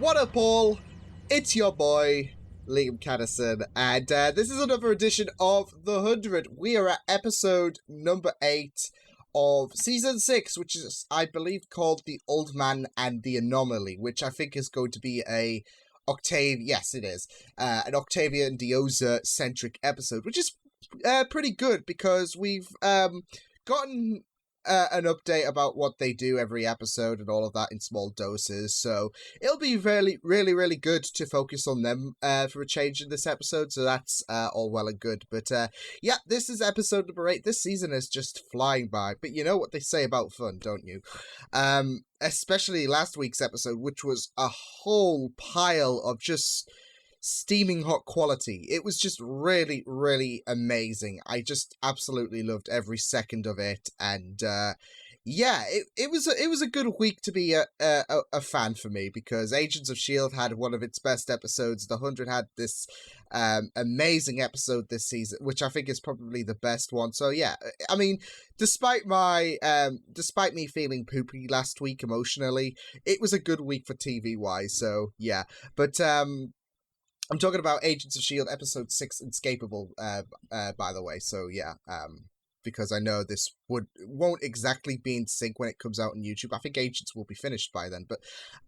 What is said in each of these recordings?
What up, all? It's your boy, Liam Catterson, and this is another edition of The 100. We are at episode number 8 of season 6, which is, I believe, called The Old Man and the Anomaly, which I think is going to be an Octavian Dioza-centric episode, which is pretty good because we've gotten an update about what they do every episode and all of that in small doses, so it'll be really good to focus on them for a change in this episode, so that's all well and good. But yeah, this is episode number 8. This season is just flying by, but you know what they say about fun, don't you? Especially last week's episode, which was a whole pile of just steaming hot quality. It was just really amazing. I just absolutely loved every second of it, and yeah, it was a good week to be a fan for me, because Agents of S.H.I.E.L.D. had one of its best episodes. The 100 had this amazing episode this season, which I think is probably the best one. So yeah, I mean, despite me feeling poopy last week emotionally, it was a good week for TV wise. So yeah, but I'm talking about Agents of S.H.I.E.L.D. episode 6, Inescapable, by the way, so yeah, because I know this won't exactly be in sync when it comes out on YouTube. I think Agents will be finished by then, but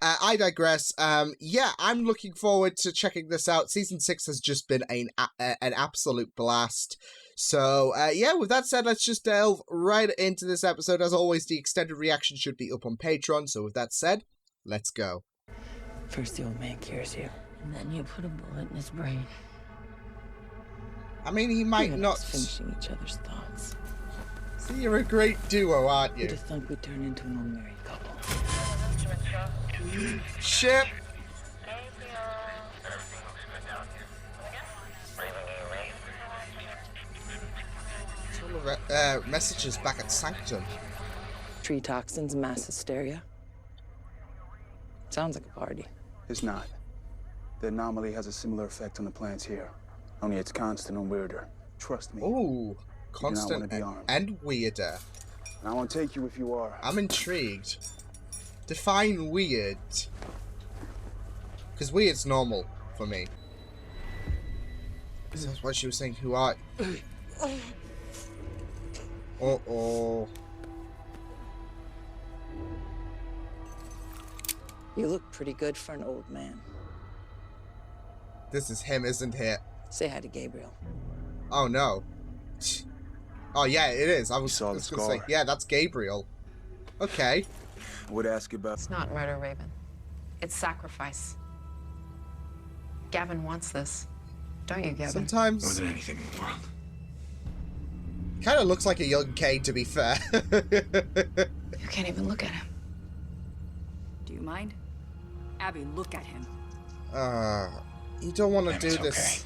I digress. Yeah, I'm looking forward to checking this out. Season 6 has just been an absolute blast. So, yeah, with that said, let's just delve right into this episode. As always, the extended reaction should be up on Patreon, so with that said, let's go. First the old man cures you, and then you put a bullet in his brain. I mean, he might not finishing each other's thoughts. See, you're a great duo, aren't you? You'd have thought we'd turn into an old married couple. Ship! Messages back at Sanctum. Tree toxins, mass hysteria. Sounds like a party. It's not. The anomaly has a similar effect on the plants here. Only it's constant and weirder. Trust me. Ooh, constant and weirder. I won't take you if you are. I'm intrigued. Define weird. Because weird's normal for me. That's what she was saying. Who are you? Uh-oh. You look pretty good for an old man. This is him, isn't it? Say hi to Gabriel. Oh, no. Oh, yeah, it is. I was saw the gonna say, yeah, that's Gabriel. Okay. I would ask about... It's not murder, Raven. It's sacrifice. Gavin wants this. Don't you, Gavin? Sometimes... More than anything in the world. Kind of looks like a young Kane, to be fair. You can't even look at him. Do you mind? Abby, look at him. You don't want to do It's this. okay.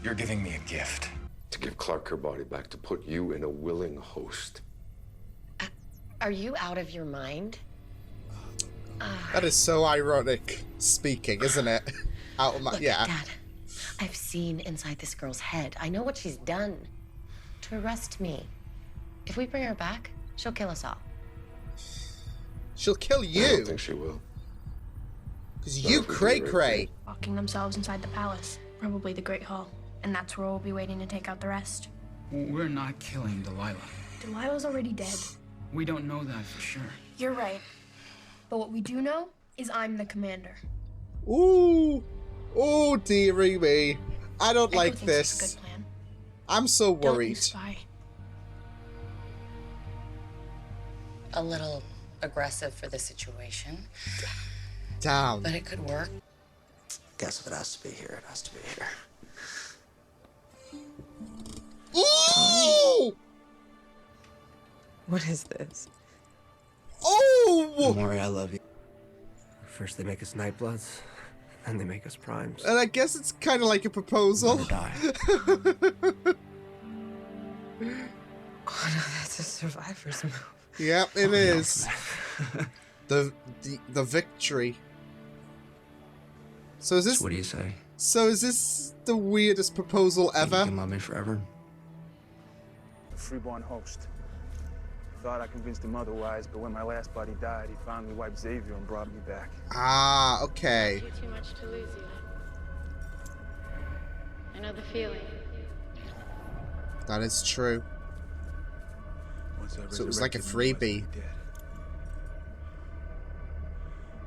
You're giving me a gift. To give Clark her body back, to put you in a willing host. Are you out of your mind? That is so ironic speaking, isn't it? Out of my... Look, yeah. Dad, I've seen inside this girl's head. I know what she's done to arrest me. If we bring her back, she'll kill us all. She'll kill I you. don't think she will. Because you cray-cray. Locking themselves inside the palace, probably the Great Hall. And that's where we'll be waiting to take out the rest. We're not killing Delilah. Delilah's already dead. We don't know that for sure. You're right. But what we do know is I'm the commander. Ooh. Oh, dearie me. I don't like Echo thinks this. it's a good plan. I'm so Don't you, worried. spy? A little aggressive for the situation, Damn. but it could work. Guess if it has to be here, it has to be here. Ooh! What is this? Oh! Don't worry, I love you. First they make us Nightbloods, then they make us Primes. And I guess it's kind of like a proposal. Never die. Oh no, that's a survivor's move. Yep, it is. The victory. So is this... What do you say? So is this the weirdest proposal ever? You can love me forever? A freeborn host. Thought I convinced him otherwise, but when my last buddy died, he finally wiped Xavier and brought me back. Ah, okay. Too much to lose you. I know the feeling. That is true. So it was like a freebie.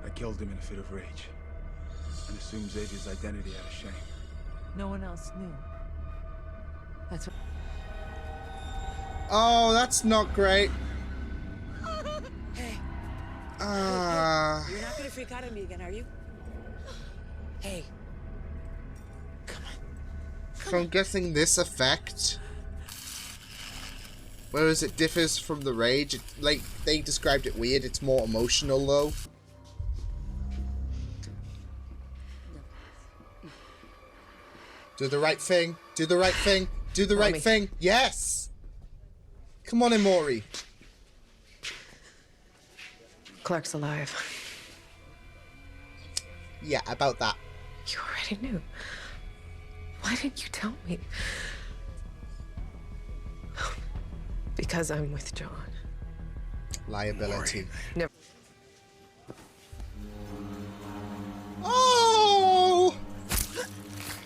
I killed him in a fit of rage and assumed Xavier's identity out of shame. No one else knew. That's what... Oh, that's not great. Hey. Ah. You're not gonna freak out on me again, are you? Hey. So I'm guessing this effect, whereas it differs from the rage, like they described it weird, it's more emotional though. Do the right thing. Do the right thing. Do the right thing. Yes! Come on, Emory. Clark's alive. Yeah, about that. You already knew. Why didn't you tell me? Because I'm with John. Liability. Never. Oh!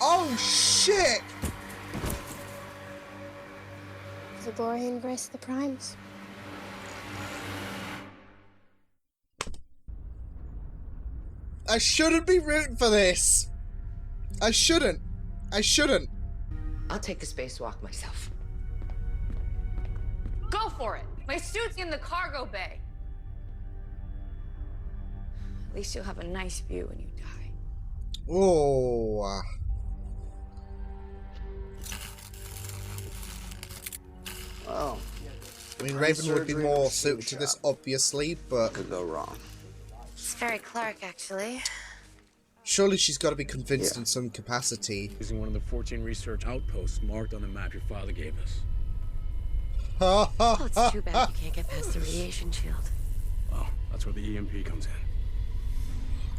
Oh, shit! The glory and grace of the primes. I shouldn't be rooting for this. I shouldn't. I shouldn't. I'll take the spacewalk myself. Go for it! My suit's in the cargo bay. At least you'll have a nice view when you die. Oh. Oh. I mean, Raven would be more suited to this, obviously, but... Could go wrong. It's very Clark, actually. Surely she's got to be convinced in some capacity. Using one of the 14 research outposts marked on the map your father gave us. Oh, it's too bad you can't get past the radiation shield. Well, that's where the EMP comes in.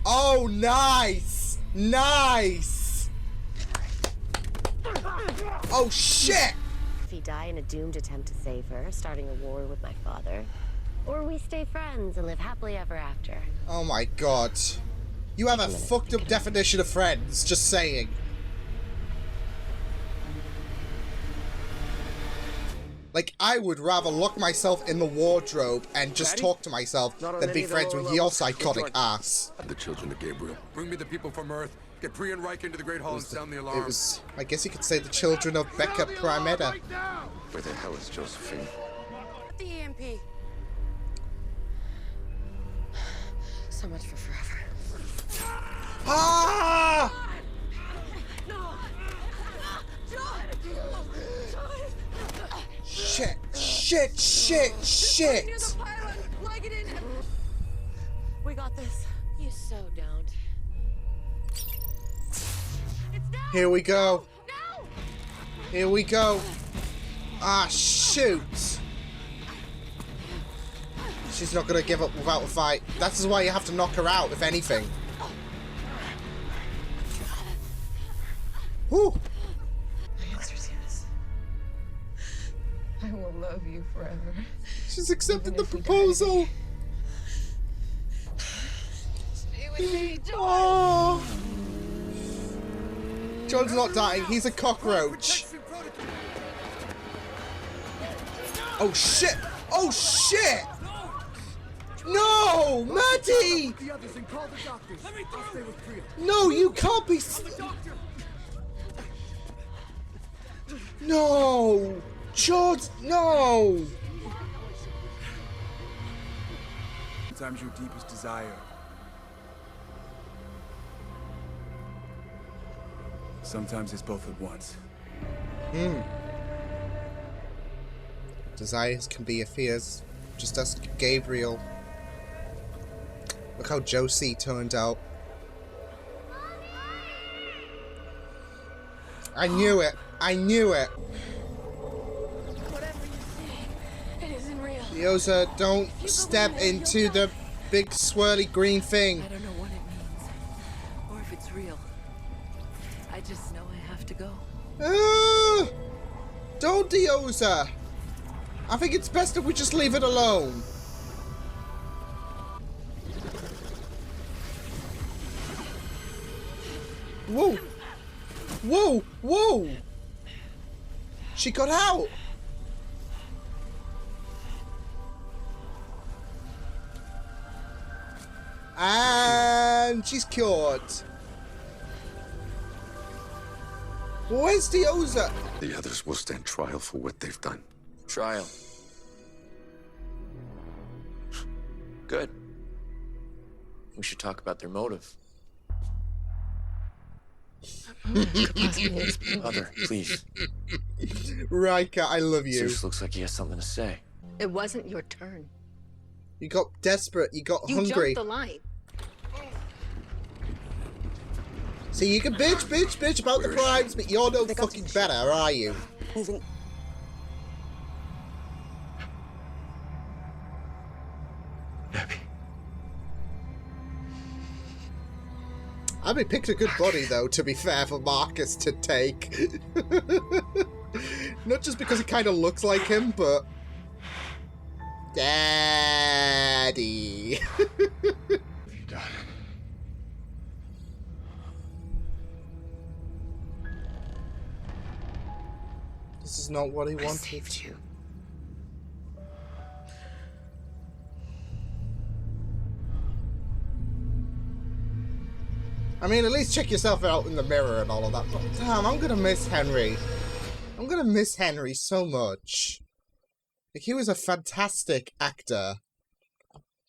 Oh, nice! Nice! Oh, shit! If we die in a doomed attempt to save her, starting a war with my father, or we stay friends and live happily ever after. Oh my god. You have a fucked up definition of friends, just saying. Like, I would rather lock myself in the wardrobe and just talk to myself than be friends with your psychotic ass. The children of Gabriel. Bring me the people from Earth. Get Bree and Reich into the Great Hall and sound the alarm. It was, I guess you could say, the children of Becca Primeda. Where the hell is Josephine? The EMP. So much for forever. Ah! Shit, shit, shit, shit! We got this. You so don't. Here we go. Here we go. Ah, shoot! She's not gonna give up without a fight. That is why you have to knock her out, if anything. Whew! My answer is yes. I will love you forever. She's accepted the proposal. Stay with me, John. Oh. John's not dying. He's a cockroach. Oh shit! Oh shit! No, Maddie! No, you can't be. No, George, no. Sometimes your deepest desire. Sometimes it's both at once. Desires can be your fears. Just ask Gabriel. Look how Josie turned out. I knew it. I knew it. Whatever you say, it isn't real. Yosa, don't step into the big swirly green thing. I don't know what it means, or if it's real. I just know I have to go. Ah! Don't, Yosa. I think it's best if we just leave it alone. Whoa! Whoa! Whoa! She got out! And she's cured. Where's the Oza? The others will stand trial for what they've done. Trial. Good. We should talk about their motive. Mother, please. Rika, I love you. Zeus looks like he has something to say. It wasn't your turn. You got desperate, you got You hungry. jumped the line. See, you can bitch about the crimes, but you're no fucking better, are you? Moving. Abby picked a good body, though, to be fair, for Marcus to take. Not just because it kind of looks like him, but... Daddy. This is not what he wanted. I saved you. I mean, at least check yourself out in the mirror and all of that. But damn, I'm gonna miss Henry. I'm gonna miss Henry so much. Like, he was a fantastic actor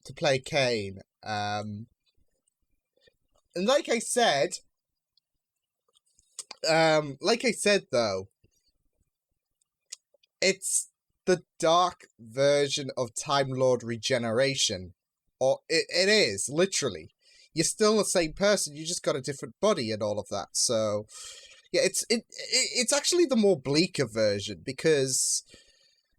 to play Kane. And like I said, though, it's the dark version of Time Lord regeneration. Or it is, literally. You're still the same person, you just got a different body and all of that. So, yeah, it's actually the more bleaker version, because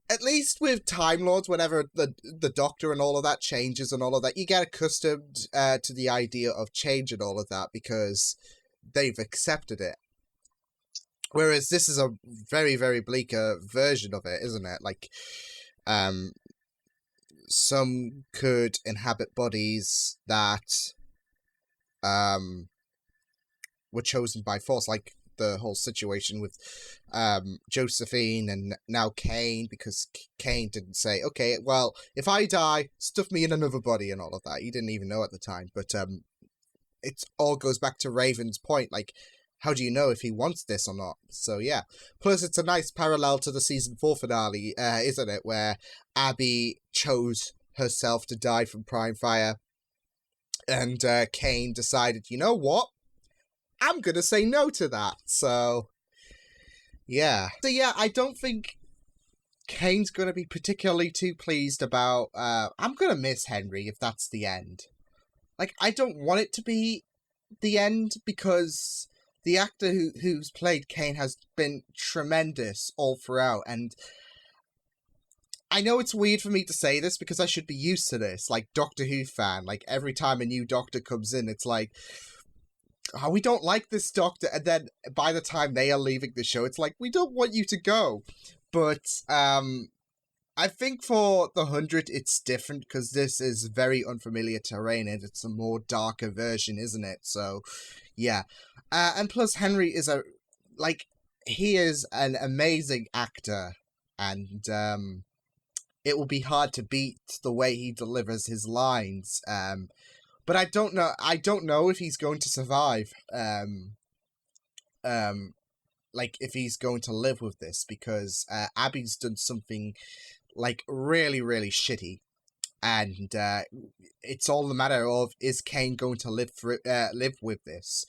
at least with Time Lords, whenever the Doctor and all of that changes and all of that, you get accustomed to the idea of change and all of that, because they've accepted it. Whereas this is a very, very bleaker version of it, isn't it? Like, some could inhabit bodies that were chosen by force, like the whole situation with Josephine and now Kane, because Kane didn't say, okay, well, if I die, stuff me in another body and all of that. He didn't even know at the time, but it all goes back to Raven's point, like, how do you know if he wants this or not? So, yeah. Plus, it's a nice parallel to the season 4 finale, isn't it? Where Abby chose herself to die from Prime Fire. And Kane decided, you know what? I'm going to say no to that. So, yeah. So, yeah, I don't think Kane's going to be particularly too pleased about... I'm going to miss Henry if that's the end. Like, I don't want it to be the end, because the actor who's played Kane has been tremendous all throughout, and I know it's weird for me to say this because I should be used to this, like Doctor Who fan, like every time a new Doctor comes in, it's like, oh, we don't like this Doctor, and then by the time they are leaving the show, it's like, we don't want you to go. But I think for the 100, it's different, because this is very unfamiliar terrain, and it's a more darker version, isn't it? So, yeah. And plus, Henry is he is an amazing actor, and it will be hard to beat the way he delivers his lines. But I don't know if he's going to survive. Like, if he's going to live with this, because Abby's done something, like, really, really shitty. And it's all the matter of, is Kane going to live with this?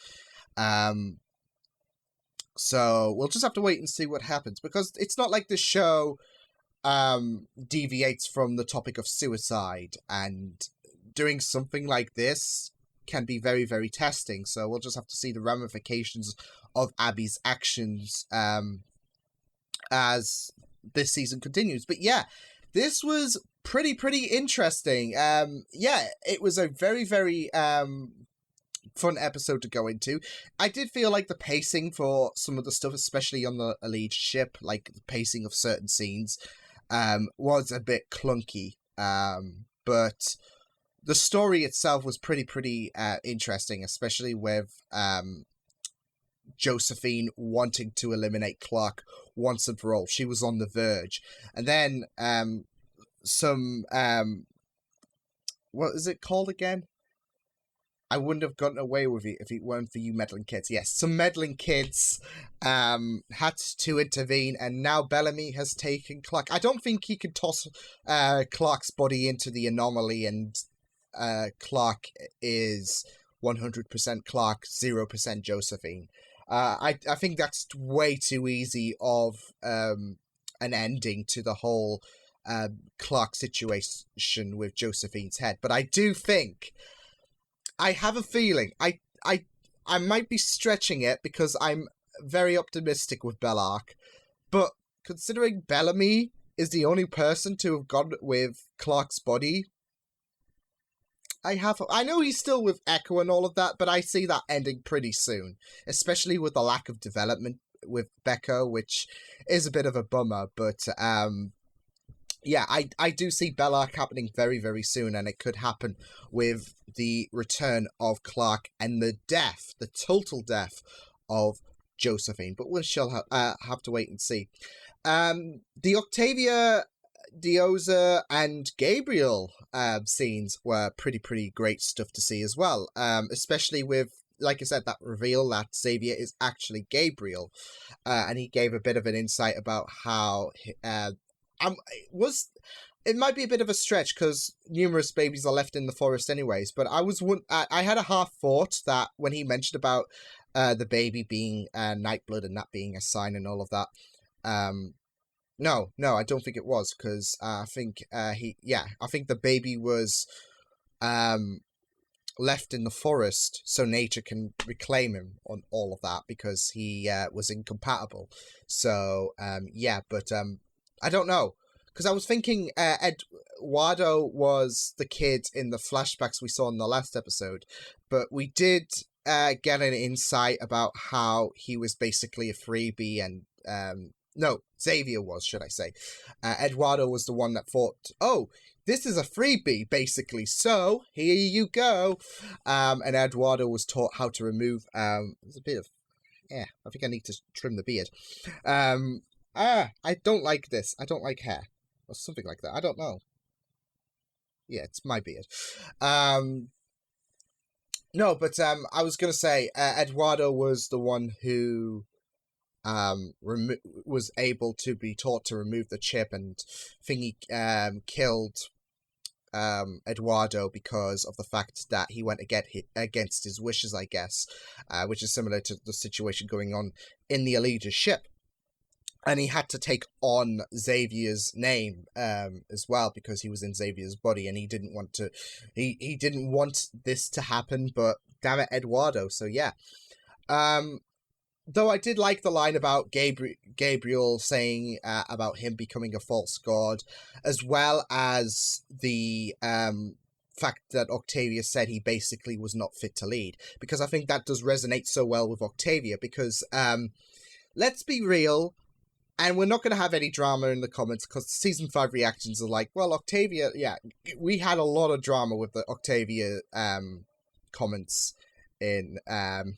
So we'll just have to wait and see what happens, because it's not like the show deviates from the topic of suicide, and doing something like this can be very, very testing. So we'll just have to see the ramifications of Abby's actions as this season continues. But yeah, this was pretty interesting. Yeah, it was a very, very fun episode to go into. I did feel like the pacing for some of the stuff, especially on the Elite ship, like the pacing of certain scenes, was a bit clunky. But the story itself was pretty interesting, especially with Josephine wanting to eliminate Clark once and for all. She was on the verge. And then some what is it called again? I wouldn't have gotten away with it if it weren't for you meddling kids. Yes, some meddling kids had to intervene, and now Bellamy has taken Clark. I don't think he could toss Clark's body into the anomaly, and Clark is 100% Clark, 0% Josephine. I think that's way too easy of an ending to the whole Clark situation with Josephine's head. But I do think, I have a feeling, I might be stretching it because I'm very optimistic with Bellark, but considering Bellamy is the only person to have gone with Clark's body, I know he's still with Echo and all of that, but I see that ending pretty soon, especially with the lack of development with Becca, which is a bit of a bummer, but yeah, I do see Bellark happening very, very soon, and it could happen with the return of Clark and the total death of Josephine, but we shall have to wait and see. The Octavia, Dioza, and Gabriel scenes were pretty great stuff to see as well, especially with, like I said, that reveal that Xavier is actually Gabriel, and he gave a bit of an insight about how it might be a bit of a stretch because numerous babies are left in the forest anyways, but I had a half thought that when he mentioned about the baby being Nightblood and that being a sign and all of that, no, I don't think it was, because I think I think the baby was left in the forest so nature can reclaim him on all of that because he was incompatible. So but I don't know, because I was thinking Eduardo was the kid in the flashbacks we saw in the last episode, but we did get an insight about how he was basically a freebie, and no, Xavier was, should I say. Eduardo was the one that thought, oh, this is a freebie, basically, so here you go. And Eduardo was taught how to remove, there's a bit of, I think I need to trim the beard. I don't like this. I don't like hair. Or something like that. I don't know. Yeah, it's my beard. No, but I was going to say, Eduardo was the one who was able to be taught to remove the chip, and I think he killed Eduardo because of the fact that he went against his wishes, I guess, which is similar to the situation going on in the Allegia's ship. And he had to take on Xavier's name as well because he was in Xavier's body, and he didn't want to. He didn't want this to happen, but damn it, Eduardo. So yeah. Though I did like the line about Gabriel saying about him becoming a false god, as well as the fact that Octavia said he basically was not fit to lead, because I think that does resonate so well with Octavia, because let's be real, and we're not going to have any drama in the comments, because season 5 reactions are like, well, Octavia, yeah, we had a lot of drama with the Octavia comments in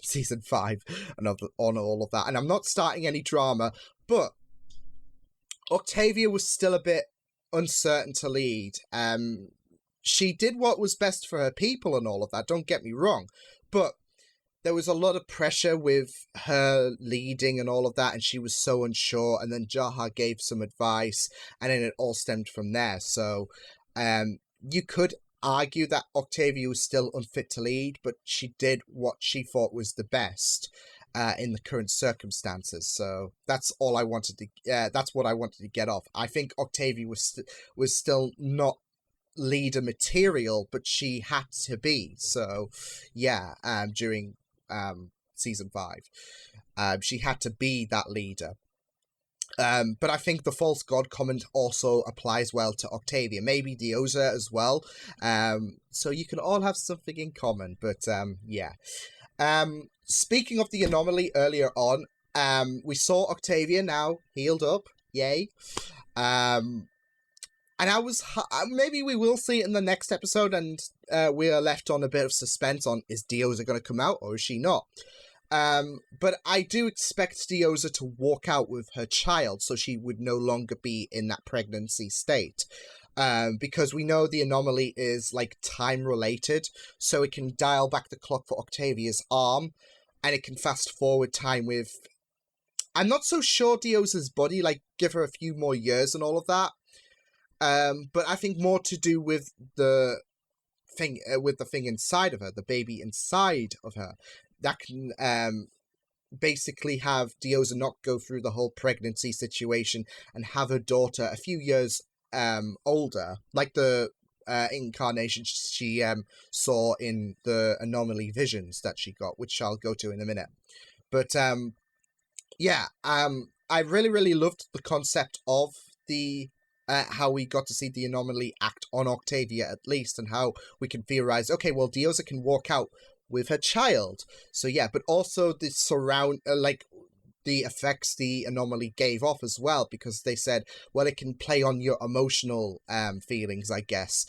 season 5 and on all of that, and I'm not starting any drama, but Octavia was still a bit uncertain to lead. She did what was best for her people and all of that, don't get me wrong, but there was a lot of pressure with her leading and all of that, and she was so unsure, and then Jaha gave some advice, and then it all stemmed from there. So you could argue that Octavia was still unfit to lead, but she did what she thought was the best in the current circumstances. So that's all I wanted to. That's what I wanted to get off. I think Octavia was still not leader material, but she had to be. So yeah, during season 5, she had to be that leader. But I think the false god comment also applies well to Octavia, maybe Dioza as well. So you can all have something in common, but yeah. Speaking of the anomaly earlier on, we saw Octavia now healed up, yay. And maybe we will see it in the next episode, and we are left on a bit of suspense on, is Dioza going to come out or is she not? But I do expect Dioza to walk out with her child, so she would no longer be in that pregnancy state. Because we know the anomaly is like time related, so it can dial back the clock for Octavia's arm, and it can fast forward time with, I'm not so sure Dioza's body, like give her a few more years and all of that. But I think more to do with the thing inside of her, the baby inside of her, that can basically have Dioza not go through the whole pregnancy situation and have her daughter a few years older, like the incarnation she saw in the Anomaly visions that she got, which I'll go to in a minute. But I really loved the concept of the how we got to see the Anomaly act on Octavia at least, and how we can theorize, okay, well, Dioza can walk out with her child. So yeah, but also the the effects the Anomaly gave off as well, because they said, well, it can play on your emotional feelings, I guess.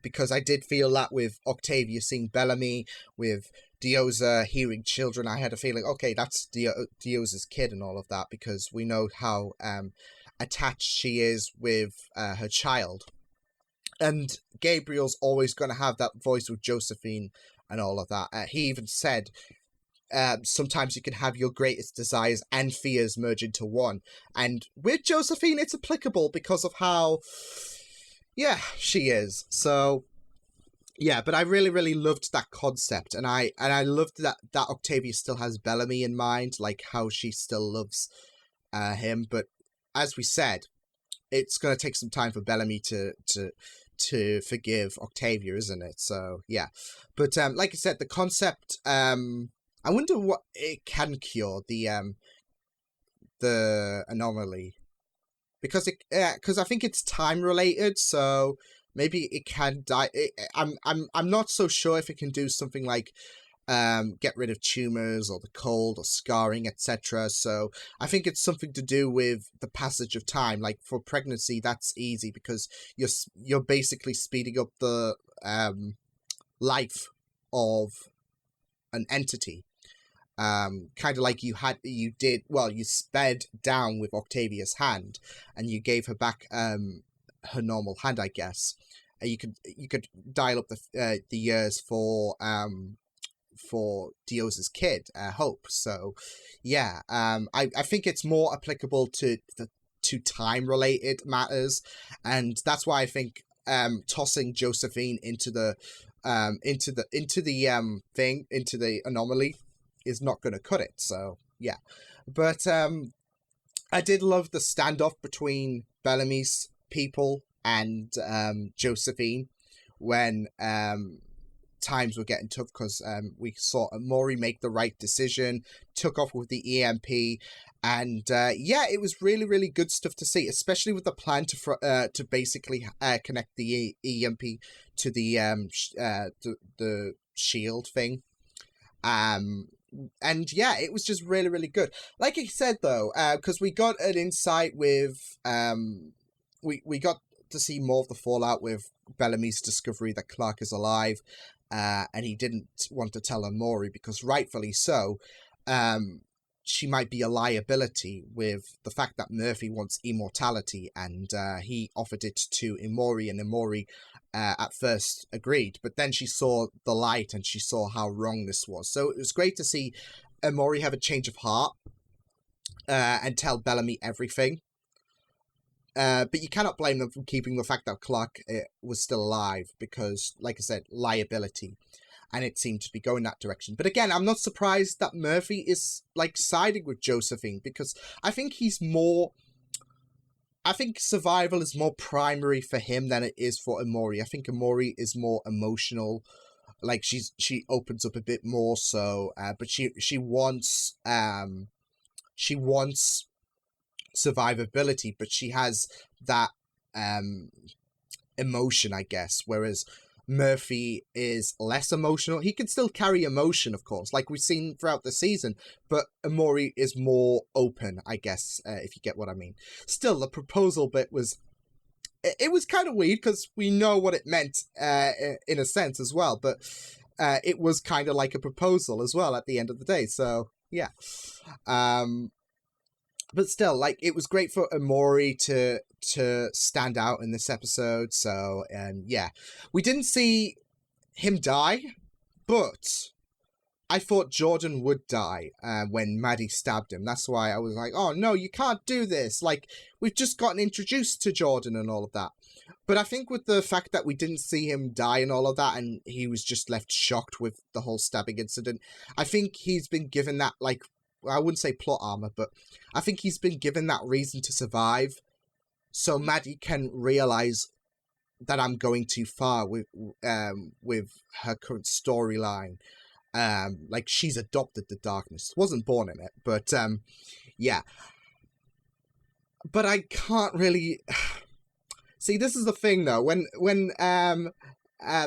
Because I did feel that with Octavia seeing Bellamy, with Dioza hearing children, I had a feeling, okay, that's Dioza's kid and all of that, because we know how attached she is with her child. And Gabriel's always going to have that voice with Josephine and all of that. He even said, sometimes you can have your greatest desires and fears merge into one. And with Josephine, it's applicable because of how, she is. So, yeah, but I really loved that concept. And I loved that Octavia still has Bellamy in mind, like how she still loves him. But as we said, it's going to take some time for Bellamy to forgive Octavia, isn't it? So, yeah. But, like I said, the concept, I wonder what it can cure, the anomaly. Because I think it's time related, so maybe it can die. I'm not so sure if it can do something like get rid of tumors or the cold or scarring, etc. So I think it's something to do with the passage of time. Like for pregnancy, that's easy because you're basically speeding up the life of an entity. Kind of like you sped down with Octavia's hand, and you gave her back her normal hand, I guess. You could dial up the years for Dioza's kid, Hope. So, yeah, I think it's more applicable to time related matters, and that's why I think tossing Josephine into the anomaly is not going to cut it. So yeah, but I did love the standoff between Bellamy's people and Josephine when times were getting tough, because we saw Maury make the right decision, took off with the EMP, and it was really good stuff to see, especially with the plan to basically connect the EMP to the shield thing. And yeah, it was just really good. Like I said though, because we got an insight with we got to see more of the fallout with Bellamy's discovery that Clark is alive, and he didn't want to tell Anomaly because rightfully so. She might be a liability with the fact that Murphy wants immortality, and he offered it to Emory, and Emory at first agreed, but then she saw the light and she saw how wrong this was. So it was great to see Emory have a change of heart and tell Bellamy everything. But you cannot blame them for keeping the fact that Clark was still alive, because, like I said, liability. And it seemed to be going that direction. But again, I'm not surprised that Murphy is, like, siding with Josephine, because I think survival is more primary for him than it is for Emory. I think Emory is more emotional. Like, she opens up a bit more so, but she wants survivability, but she has that emotion, I guess, whereas Murphy is less emotional. He can still carry emotion, of course, like we've seen throughout the season, but Emory is more open, I guess, if you get what I mean. Still, the proposal bit was it was kind of weird because we know what it meant in a sense as well, but it was kind of like a proposal as well at the end of the day. So yeah, but still, like, it was great for Amori to stand out in this episode. So yeah, we didn't see him die, but I thought Jordan would die when Maddie stabbed him. That's why I was like, oh no, you can't do this. Like, we've just gotten introduced to Jordan and all of that. But I think with the fact that we didn't see him die and all of that, and he was just left shocked with the whole stabbing incident, I think he's been given that, like, I wouldn't say plot armor, but I think he's been given that reason to survive, so Maddie can realize that I'm going too far with her current storyline. Like, she's adopted the darkness, wasn't born in it, but yeah. But I can't really see. This is the thing, though. When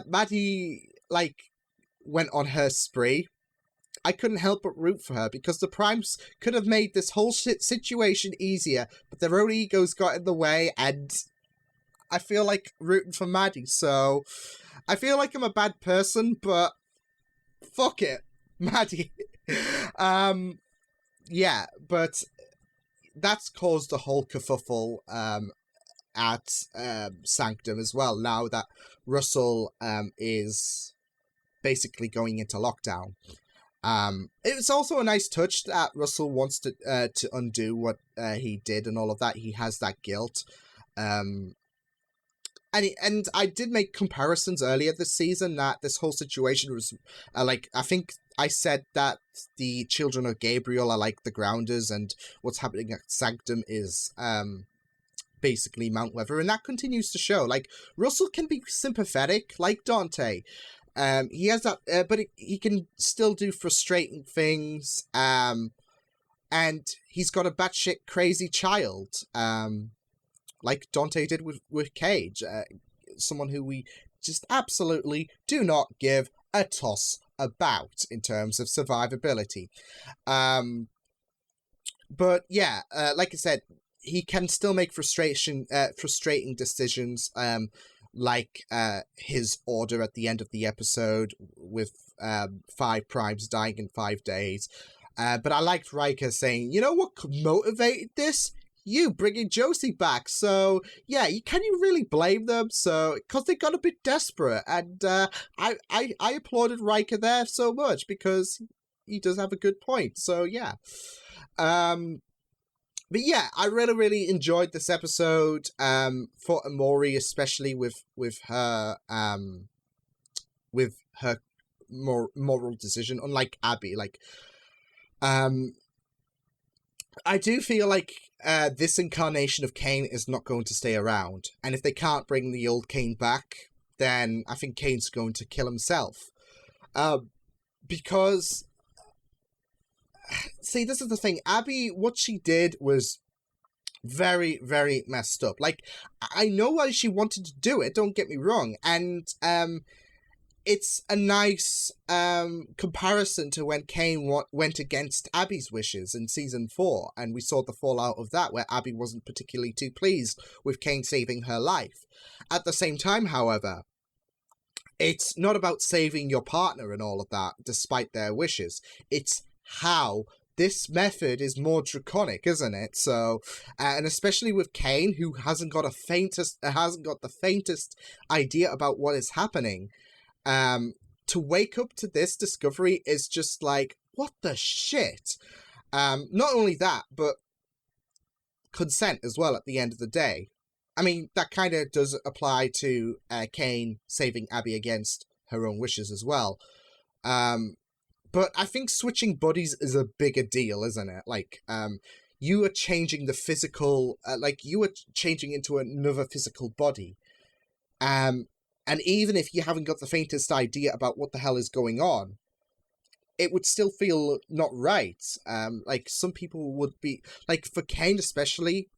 Maddie, like, went on her spree, I couldn't help but root for her, because the Primes could have made this whole situation easier, but their own egos got in the way, and I feel like rooting for Maddie. So I feel like I'm a bad person, but fuck it, Maddie. Yeah, but that's caused a whole kerfuffle at Sanctum as well, now that Russell is basically going into lockdown. It's also a nice touch that Russell wants to undo what he did and all of that. He has that guilt. And I did make comparisons earlier this season that this whole situation was like, I think I said that the children of Gabriel are like the Grounders, and what's happening at Sanctum is basically Mount Weather, and that continues to show. Like, Russell can be sympathetic, like Dante. He has that, but he can still do frustrating things. And he's got a batshit crazy child. Like Dante did with Cage, someone who we just absolutely do not give a toss about in terms of survivability. But yeah, like I said, he can still make frustrating decisions, like his order at the end of the episode with 5 Primes dying in 5 days. But I liked Riker saying, you know what motivated this? You bringing Josie back. So yeah, can you really blame them? So, because they got a bit desperate, and I applauded Riker there so much, because he does have a good point. So yeah, but yeah, I really enjoyed this episode. For Amori, especially with her moral decision, unlike Abby. Like, I do feel like this incarnation of Kane is not going to stay around, and if they can't bring the old Kane back, then I think Kane's going to kill himself. Because, see, this is the thing. Abby, what she did was very messed up. Like, I know why she wanted to do it, don't get me wrong, and it's a nice comparison to when Kane went against Abby's wishes in season 4, and we saw the fallout of that, where Abby wasn't particularly too pleased with Kane saving her life. At the same time, however, it's not about saving your partner and all of that, despite their wishes. It's how this method is more draconic, isn't it? So, and especially with Kane, who hasn't got the faintest idea about what is happening. To wake up to this discovery is just like, what the shit? Not only that, but consent as well at the end of the day. I mean, that kind of does apply to Kane saving Abby against her own wishes as well. But I think switching bodies is a bigger deal, isn't it? Like, you are changing the physical, like, you are changing into another physical body. And even if you haven't got the faintest idea about what the hell is going on, it would still feel not right. Like, some people would be, like, for Kane especially,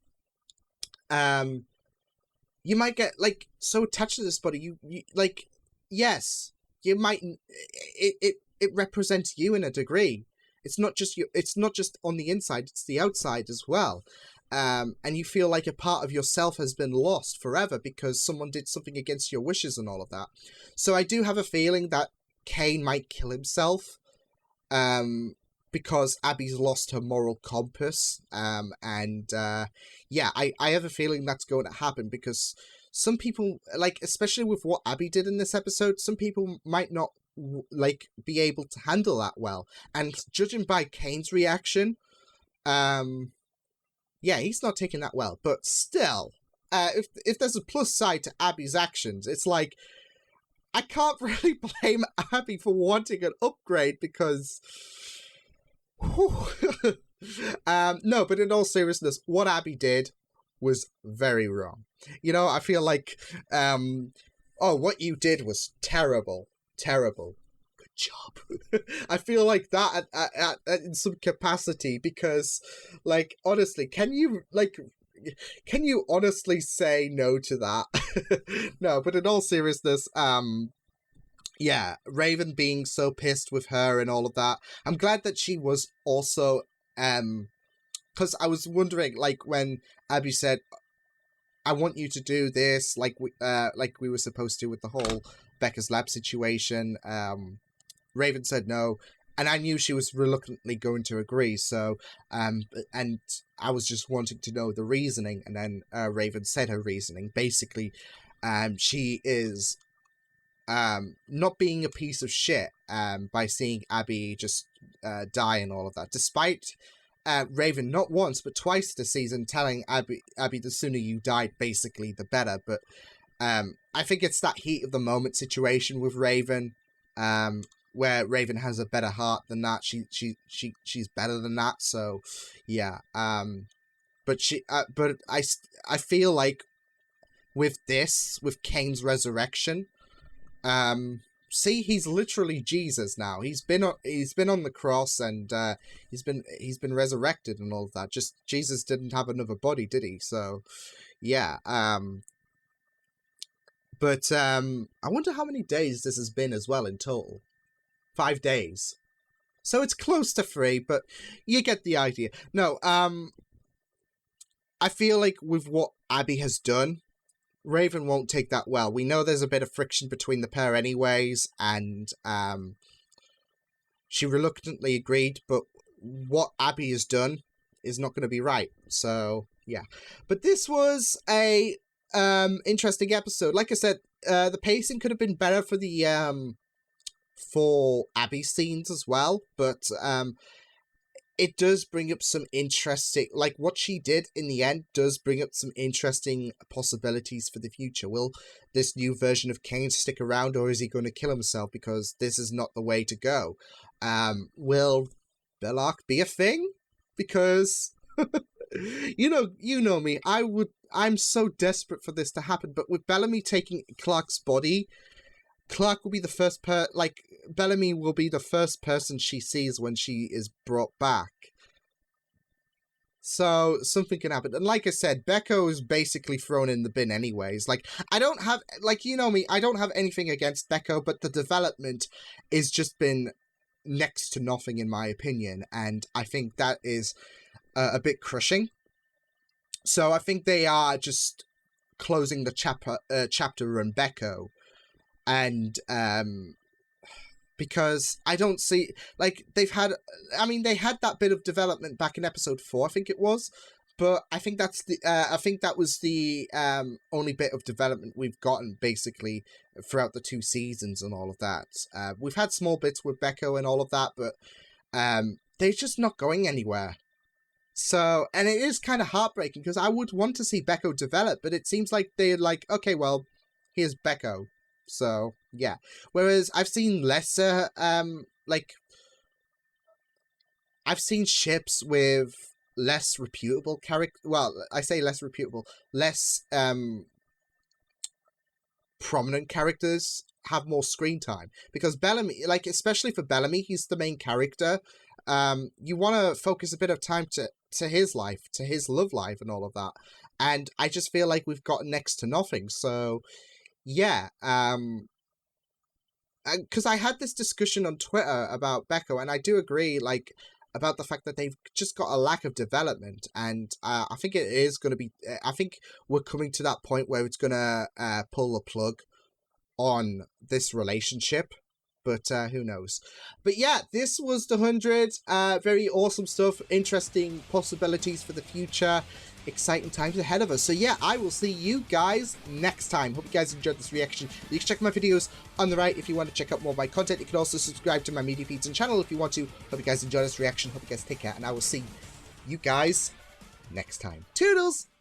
you might get, like, so attached to this body, you like, yes, you might, it represents you in a degree. It's not just on the inside, it's the outside as well. and you feel like a part of yourself has been lost forever because someone did something against your wishes and all of that. So I do have a feeling that Kane might kill himself, because Abby's lost her moral compass, yeah, I have a feeling that's going to happen because some people, like, especially with what Abby did in this episode, some people might not, like, be able to handle that well, and judging by Kane's reaction, yeah, he's not taking that well, but still, if there's a plus side to Abby's actions, it's like, I can't really blame Abby for wanting an upgrade because... no, but in all seriousness, what Abby did was very wrong. You know, I feel like, oh, what you did was terrible. Terrible. Good job. I feel like that in some capacity because, like, honestly, can you honestly say no to that? No, but in all seriousness, yeah, Raven being so pissed with her and all of that. I'm glad that she was also, because I was wondering, like, when Abby said, I want you to do this, like we were supposed to with the whole Becca's lab situation, Raven said no, and I knew she was reluctantly going to agree, so, and I was just wanting to know the reasoning, and then Raven said her reasoning. Basically, she is not being a piece of shit by seeing Abby just die and all of that, despite Raven not once but twice this season telling Abby, the sooner you died, basically the better. But I think it's that heat of the moment situation with Raven, where Raven has a better heart than that. She's better than that. So yeah, but I feel like with Kane's resurrection, see, he's literally Jesus now. He's been on the cross, and he's been resurrected and all of that. Just Jesus didn't have another body, did he? So yeah, but I wonder how many days this has been as well in total. 5 days. So it's close to 3, but you get the idea. No, I feel like with what Abby has done, Raven won't take that well. We know there's a bit of friction between the pair anyways, and she reluctantly agreed, but what Abby has done is not going to be right. So, yeah. But this was a interesting episode. Like I said, the pacing could have been better for Abby's scenes as well, but it does bring up some interesting, like what she did in the end does bring up some interesting possibilities for the future. Will this new version of Kane stick around, or is he going to kill himself because this is not the way to go? Will Belloc be a thing? Because you know me, I'm so desperate for this to happen, but with Bellamy taking Clark's body, Clark will be the first Bellamy will be the first person she sees when she is brought back. So, something can happen. And like I said, Becco is basically thrown in the bin anyways. Like, I don't have, like, you know me, I don't have anything against Becco, but the development is just been next to nothing in my opinion, and I think that is a bit crushing. So, I think they are just closing the chapter on Becco. And, because I don't see, like, they had that bit of development back in episode 4, I think it was, but I think that was the, only bit of development we've gotten, basically, throughout the 2 seasons and all of that. We've had small bits with Becco and all of that, but, they're just not going anywhere. So, and it is kind of heartbreaking, because I would want to see Becco develop, but it seems like they're like, okay, well, here's Becco. So, yeah. Whereas I've seen lesser, I've seen ships with less reputable I say less reputable, less, prominent characters have more screen time. Because Bellamy, like, especially for Bellamy, he's the main character. You want to focus a bit of time to his life, to his love life and all of that. And I just feel like we've got next to nothing. So, yeah, because I had this discussion on Twitter about Becco, and I do agree, like, about the fact that they've just got a lack of development, and I think it is going to be, I think we're coming to that point where it's going to pull the plug on this relationship, but who knows. But yeah, this was the 100, very awesome stuff, interesting possibilities for the future, exciting times ahead of us. So yeah, I will see you guys next time. Hope you guys enjoyed this reaction. You can check my videos on the right if you want to check out more of my content. You can also subscribe to my media feeds and channel if you want to. Hope you guys enjoyed this reaction. Hope you guys take care, and I will see you guys next time. Toodles!